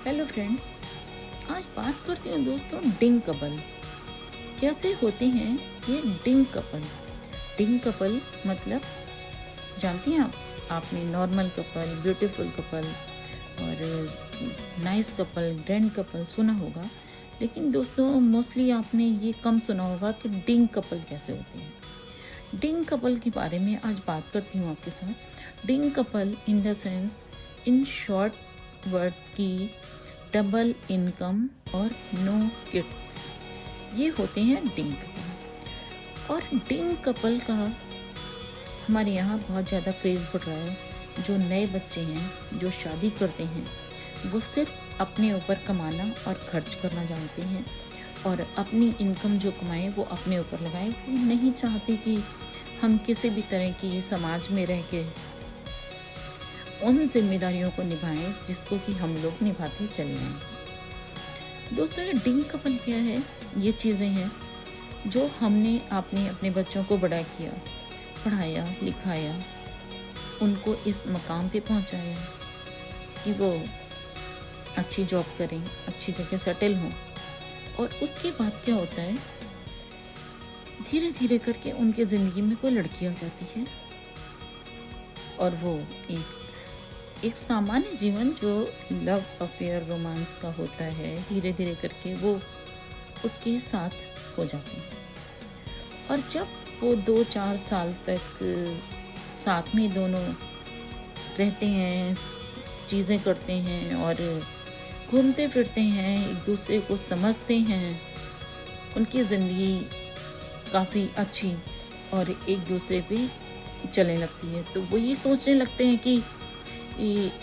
Hello friends, आज बात करते हैं दोस्तों डिंग कपल। कैसे होते हैं ये डिंग कपल? डिंग कपल मतलब जानती हैं आप? आपने नॉर्मल कपल, ब्यूटीफुल कपल और नाइस कपल, ग्रैंड कपल सुना होगा, लेकिन दोस्तों मोस्टली आपने ये कम सुना होगा कि डिंग कपल कैसे होते हैं। डिंग कपल के बारे में आज बात करती हूँ आपके साथ। Dink couple in the sense, in short word की डबल इनकम और नो किड्स, ये होते हैं डिंग कपल। और डिंग कपल का हमारे यहाँ बहुत ज़्यादा क्रेज़ बढ़ रहा है। जो नए बच्चे हैं जो शादी करते हैं वो सिर्फ अपने ऊपर कमाना और खर्च करना जानते हैं, और अपनी इनकम जो कमाएं वो अपने ऊपर लगाएं। वो नहीं चाहते कि हम किसी भी तरह की समाज में रह के उन जिम्मेदारियों को निभाएं जिसको कि हम लोग निभाते चले आए। दोस्तों, ये डिंग कपल क्या है? ये चीज़ें हैं जो हमने आपने अपने बच्चों को बड़ा किया, पढ़ाया लिखाया, उनको इस मकाम पे पहुंचाया कि वो अच्छी जॉब करें, अच्छी जगह सेटल हों। और उसके बाद क्या होता है, धीरे धीरे करके उनके ज़िंदगी में कोई लड़की आ जाती है और वो एक सामान्य जीवन जो लव अफेयर रोमांस का होता है, धीरे धीरे करके वो उसके साथ हो जाते हैं। और जब वो 2-4 साल तक साथ में दोनों रहते हैं, चीज़ें करते हैं और घूमते फिरते हैं, एक दूसरे को समझते हैं, उनकी ज़िंदगी काफ़ी अच्छी और एक दूसरे पे चलने लगती है, तो वो ये सोचने लगते हैं कि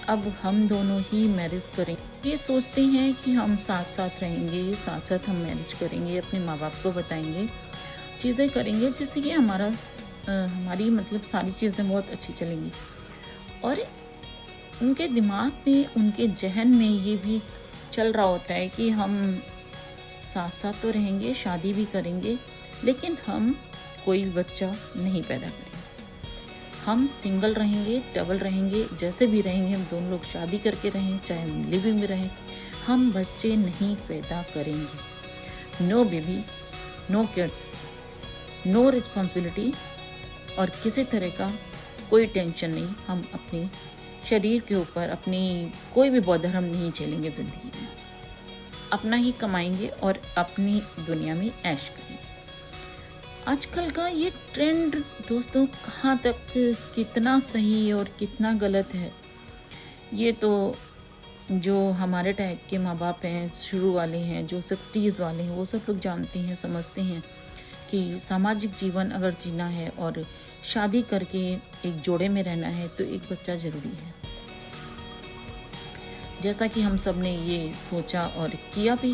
अब हम दोनों ही मैरिज करें। ये सोचते हैं कि हम साथ साथ रहेंगे, साथ साथ हम मैरिज करेंगे, अपने माँ बाप को बताएंगे, चीज़ें करेंगे जिससे कि हमारी मतलब सारी चीज़ें बहुत अच्छी चलेंगी। और उनके दिमाग में, उनके जहन में ये भी चल रहा होता है कि हम साथ साथ तो रहेंगे, शादी भी करेंगे, लेकिन हम कोई बच्चा नहीं पैदा करेंगे। हम सिंगल रहेंगे, डबल रहेंगे, जैसे भी रहेंगे, हम दोनों लोग शादी करके रहें, चाहे हम लिविंग में रहें, हम बच्चे नहीं पैदा करेंगे। No baby, no kids, no responsibility, और किसी तरह का कोई टेंशन नहीं। हम अपने शरीर के ऊपर अपनी कोई भी बौद्धर हम नहीं झेलेंगे ज़िंदगी में। अपना ही कमाएंगे और अपनी दुनिया में ऐश करेंगे। आजकल का ये ट्रेंड दोस्तों कहाँ तक कितना सही और कितना गलत है, ये तो जो हमारे टाइप के माँ बाप हैं, शुरू वाले हैं, जो 60s वाले हैं, वो सब लोग जानते हैं, समझते हैं कि सामाजिक जीवन अगर जीना है और शादी करके एक जोड़े में रहना है तो एक बच्चा ज़रूरी है। जैसा कि हम सब ने ये सोचा और किया भी।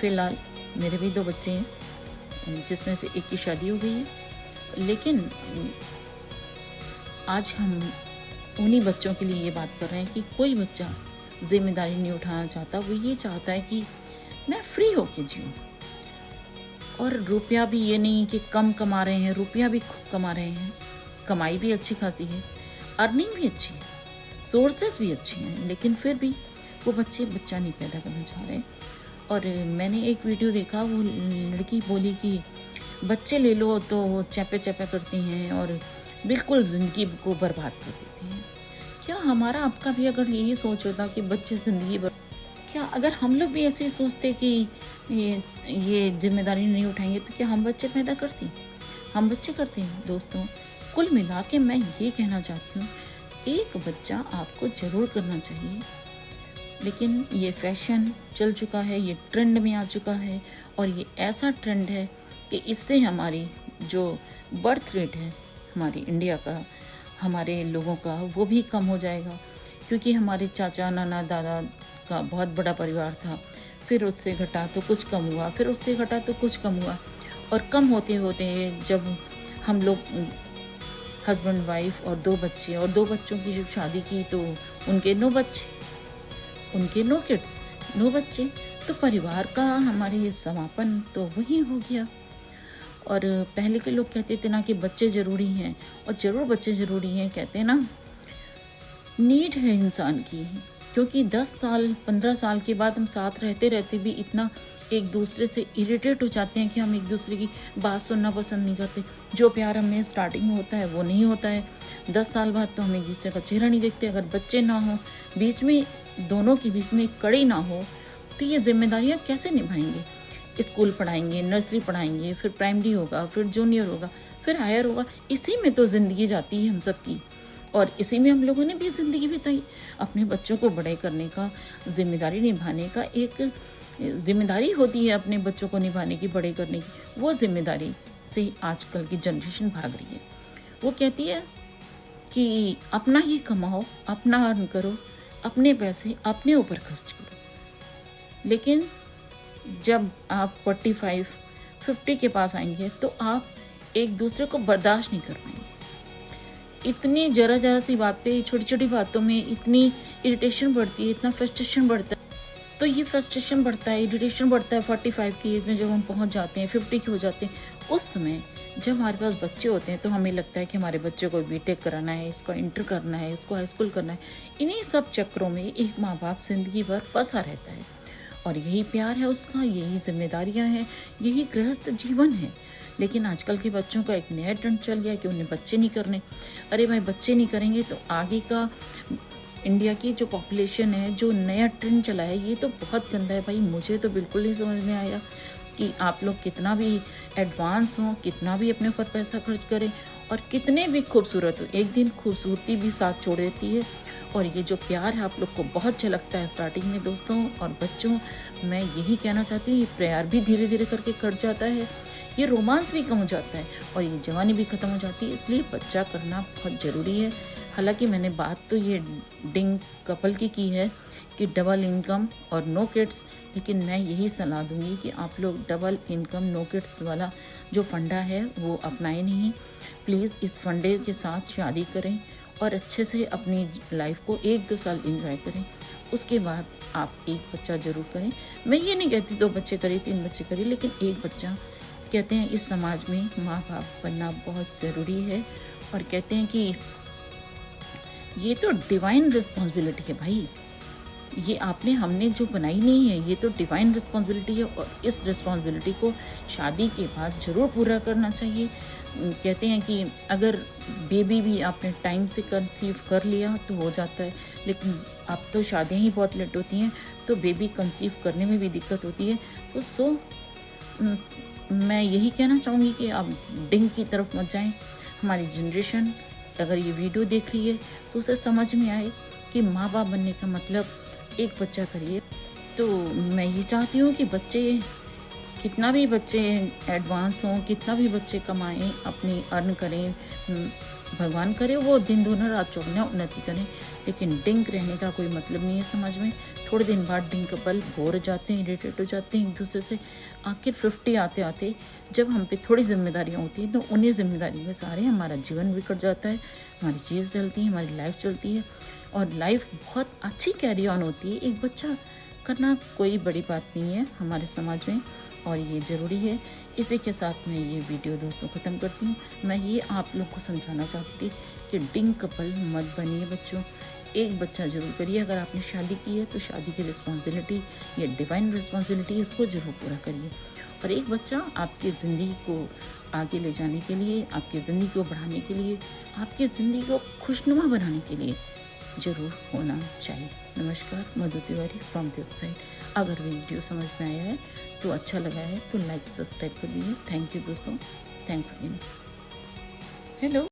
फ़िलहाल मेरे भी 2 बच्चे हैं, जिसमें से एक की शादी हो गई है, लेकिन आज हम उन्हीं बच्चों के लिए ये बात कर रहे हैं कि कोई बच्चा जिम्मेदारी नहीं उठाना चाहता। वो ये चाहता है कि मैं फ्री होके जीऊँ, और रुपया भी ये नहीं कि कम कमा रहे हैं, रुपया भी खूब कमा रहे हैं, कमाई भी अच्छी खासी है, अर्निंग भी अच्छी है, सोर्सेज भी अच्छे हैं, लेकिन फिर भी वो बच्चा नहीं पैदा करना चाह रहे। और मैंने एक वीडियो देखा, वो लड़की बोली कि बच्चे ले लो तो वो चैपे चैपे करती हैं और बिल्कुल ज़िंदगी को बर्बाद कर देती हैं। क्या हमारा आपका भी अगर यही सोच होता कि बच्चे ज़िंदगी क्या अगर हम लोग भी ऐसे ही सोचते कि ये जिम्मेदारी नहीं उठाएंगे तो क्या हम बच्चे पैदा करती? हम बच्चे करते हैं। दोस्तों, कुल मिला के मैं ये कहना चाहती हूँ, एक बच्चा आपको ज़रूर करना चाहिए, लेकिन ये फैशन चल चुका है, ये ट्रेंड में आ चुका है, और ये ऐसा ट्रेंड है कि इससे हमारी जो बर्थ रेट है हमारी इंडिया का, हमारे लोगों का, वो भी कम हो जाएगा। क्योंकि हमारे चाचा नाना दादा का बहुत बड़ा परिवार था, फिर उससे घटा तो कुछ कम हुआ, फिर उससे घटा तो कुछ कम हुआ, और कम होते होते जब हम लोग हस्बैंड वाइफ और 2 बच्चे, और 2 बच्चों की जब शादी की तो उनके 9 बच्चे, उनके 9 किड्स, 9 बच्चे, तो परिवार का हमारे ये समापन तो वही हो गया। और पहले के लोग कहते थे ना कि बच्चे ज़रूरी हैं, और ज़रूर बच्चे ज़रूरी हैं, कहते हैं ना, नीड है इंसान की, क्योंकि 10 साल 15 साल के बाद हम साथ रहते रहते भी इतना एक दूसरे से इरिटेट हो जाते हैं कि हम एक दूसरे की बात सुनना पसंद नहीं करते। जो प्यार हमें स्टार्टिंग में होता है वो नहीं होता है। 10 साल बाद तो हम एक दूसरे का चेहरा नहीं देखते। अगर बच्चे ना हों, बीच में दोनों के बीच में एक कड़ी ना हो, तो ये ज़िम्मेदारियाँ कैसे निभाएंगे? स्कूल पढ़ाएंगे, नर्सरी पढ़ाएंगे, फिर प्राइमरी होगा, फिर जूनियर होगा, फिर हायर होगा। इसी में तो ज़िंदगी जाती है हम सबकी, और इसी में हम लोगों ने भी ज़िंदगी बिताई। अपने बच्चों को बड़े करने का, ज़िम्मेदारी निभाने का एक ज़िम्मेदारी होती है अपने बच्चों को निभाने की, बड़े करने की। वो ज़िम्मेदारी से आजकल की जनरेशन भाग रही है। वो कहती है कि अपना ही कमाओ, अपना अर्न करो, अपने पैसे अपने ऊपर खर्च करो। लेकिन जब आप 45, 50 के पास आएंगे तो आप एक दूसरे को बर्दाश्त नहीं कर पाएंगे। इतनी ज़रा सी बात पे, छोटी छोटी बातों में इतनी इरिटेशन बढ़ती है, इतना फ्रस्ट्रेशन बढ़ता है। तो ये फ्रस्ट्रेशन बढ़ता है, इरिटेशन बढ़ता है 45 की एज में जब हम पहुंच जाते हैं, 50 के हो जाते हैं। उस समय जब हमारे पास बच्चे होते हैं तो हमें लगता है कि हमारे बच्चे को बीटेक कराना है, इसको इंटर करना है, इसको हाई स्कूल करना है। इन्हीं सब चक्रों में एक माँ बाप ज़िंदगी भर फंसा रहता है, और यही प्यार है उसका, यही जिम्मेदारियाँ हैं, यही गृहस्थ जीवन है। लेकिन आजकल के बच्चों का एक नया ट्रेंड चल गया कि उन्हें बच्चे नहीं करने। अरे भाई, बच्चे नहीं करेंगे तो आगे का इंडिया की जो पॉपुलेशन है, जो नया ट्रेंड चला है, ये तो बहुत गंदा है भाई। मुझे तो बिल्कुल नहीं समझ में आया कि आप लोग कितना भी एडवांस हों, कितना भी अपने ऊपर पैसा खर्च करें, और कितने भी खूबसूरत हो, एक दिन खूबसूरती भी साथ छोड़ देती है। और ये जो प्यार है आप लोग को बहुत झलकता है स्टार्टिंग में दोस्तों और बच्चों। मैं यही कहना चाहती हूँ, ये प्यार भी धीरे धीरे करके कट जाता है, ये रोमांस भी कम हो जाता है, और ये जवानी भी ख़त्म हो जाती है। इसलिए बच्चा करना बहुत ज़रूरी है। हालांकि मैंने बात तो ये डिंग कपल की है कि डबल इनकम और नो किड्स, लेकिन मैं यही सलाह दूंगी कि आप लोग डबल इनकम नो किड्स वाला जो फंडा है वो अपनाएं नहीं। प्लीज़ इस फंडे के साथ शादी करें और अच्छे से अपनी लाइफ को 1-2 साल एंजॉय करें। उसके बाद आप एक बच्चा ज़रूर करें। मैं ये नहीं कहती 2 बच्चे करें, 3 बच्चे करें, लेकिन एक बच्चा, कहते हैं इस समाज में माँ बाप बनना बहुत ज़रूरी है। और कहते हैं कि ये तो डिवाइन रिस्पॉन्सिबिलिटी है भाई, ये आपने हमने जो बनाई नहीं है, ये तो डिवाइन रिस्पॉन्सिबिलिटी है, और इस रिस्पॉन्सिबिलिटी को शादी के बाद ज़रूर पूरा करना चाहिए। कहते हैं कि अगर बेबी भी आपने टाइम से कंसीव कर लिया तो हो जाता है, लेकिन अब तो शादियाँ ही बहुत लेट होती हैं, तो बेबी कंसीव करने में भी दिक्कत होती है। तो मैं यही कहना चाहूँगी कि आप डिंग की तरफ मत जाएं। हमारी जनरेशन अगर ये वीडियो देख रही है तो उसे समझ में आए कि माँ बाप बनने का मतलब एक बच्चा करिए। तो मैं ये चाहती हूँ कि बच्चे, कितना भी बच्चे एडवांस हों, कितना भी बच्चे कमाएं, अपनी अर्न करें, भगवान करे वो दिन दूना रात चौगुना उन्नति करें, लेकिन डिंक रहने का कोई मतलब नहीं है समाज में। थोड़े दिन बाद डिंक कपल बोर हो जाते हैं, इरिटेट हो जाते हैं एक दूसरे से। आखिर 50 आते आते जब हम पे थोड़ी जिम्मेदारियाँ होती हैं तो उन्हीं जिम्मेदारियों के सहारे हमारा जीवन बिगड़ जाता है, हमारी चीज़ चलती है, हमारी लाइफ चलती है, और लाइफ बहुत अच्छी कैरी ऑन होती है। एक बच्चा करना कोई बड़ी बात नहीं है हमारे समाज में, और ये ज़रूरी है। इसी के साथ मैं ये वीडियो दोस्तों ख़त्म करती हूँ। मैं ये आप लोग को समझाना चाहती थी कि डिंग कपल मत बनिए बच्चों, एक बच्चा ज़रूर करिए। अगर आपने शादी की है तो शादी की रिस्पॉन्सिबिलिटी, ये डिवाइन रिस्पॉन्सिबिलिटी, इसको ज़रूर पूरा करिए। और एक बच्चा आपकी ज़िंदगी को आगे ले जाने के लिए, आपकी ज़िंदगी को बढ़ाने के लिए, आपकी ज़िंदगी को खुशनुमा बनाने के लिए ज़रूर होना चाहिए। नमस्कार, मधु तिवारी फ्रॉम दिस साइड। अगर वीडियो समझ में आया है तो अच्छा लगा है तो लाइक सब्सक्राइब कर दीजिए। थैंक यू दोस्तों, थैंक्स अगेन। हेलो।